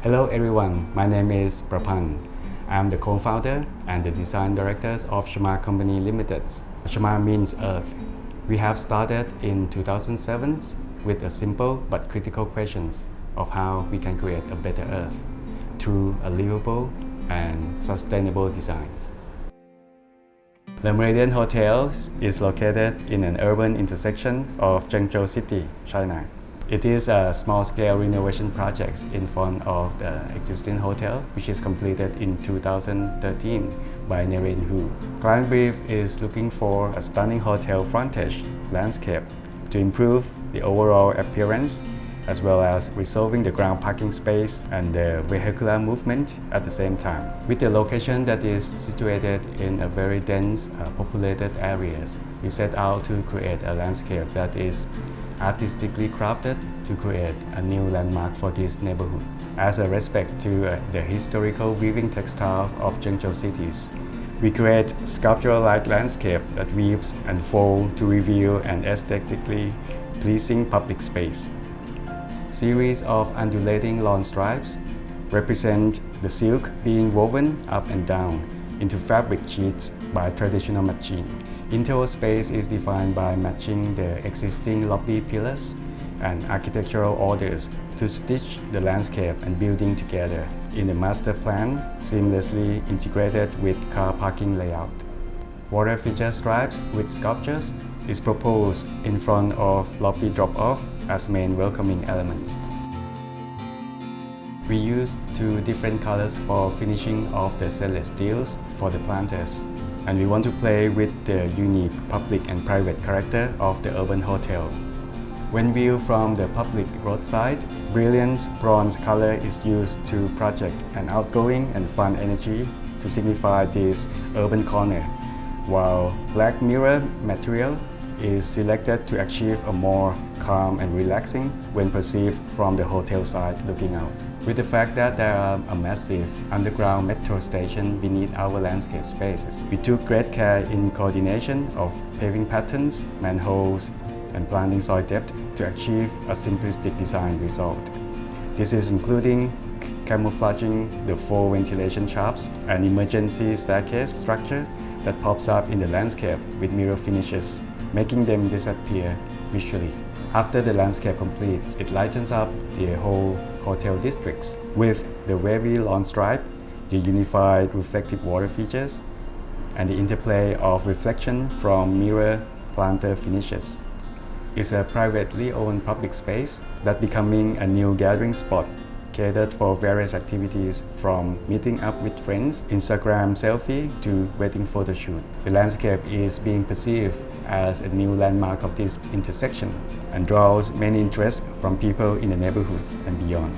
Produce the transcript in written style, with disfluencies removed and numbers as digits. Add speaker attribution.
Speaker 1: Hello everyone, my name is Prapan. I'm the co-founder and the design director of Shma Company Limited. Shma means Earth. We have started in 2007 with a simple but critical questions of how we can create a better Earth through a livable and sustainable designs. The Meridien Hotel is located in an urban intersection of Zhengzhou city, China. It is a small-scale renovation project in front of the existing hotel, which is completed in 2013 by Neri Hu. Client brief is looking for a stunning hotel frontage landscape to improve the overall appearance, as well as resolving the ground parking space and the vehicular movement at the same time. With the location that is situated in a very dense populated areas, we set out to create a landscape that is artistically crafted to create a new landmark for this neighborhood. As a respect to the historical weaving textile of Zhengzhou cities, we create sculptural-like landscape that weaves and folds to reveal an aesthetically pleasing public space. Series of undulating lawn stripes represent the silk being woven up and down into fabric sheets by traditional machine. Interior space is defined by matching the existing lobby pillars and architectural orders to stitch the landscape and building together in the master plan, seamlessly integrated with car parking layout. Water feature stripes with sculptures is proposed in front of lobby drop-off as main welcoming elements. We used two different colors for finishing of the stainless steels for the planters, and we want to play with the unique public and private character of the urban hotel. When viewed from the public roadside, brilliant bronze color is used to project an outgoing and fun energy to signify this urban corner, while black mirror material is selected to achieve a more calm and relaxing when perceived from the hotel side looking out. With the fact that there are a massive underground metro station beneath our landscape spaces, we took great care in coordination of paving patterns, manholes, and planting soil depth to achieve a simplistic design result. This is including camouflaging the 4 ventilation shafts and emergency staircase structure that pops up in the landscape with mirror finishes, making them disappear visually. After the landscape completes, it lightens up the whole hotel districts with the wavy lawn stripe, the unified reflective water features, and the interplay of reflection from mirror planter finishes. It's a privately owned public space that's becoming a new gathering spot catered for various activities from meeting up with friends, Instagram selfie, to wedding photo shoot. The landscape is being perceived as a new landmark of this intersection and draws many interest from people in the neighborhood and beyond.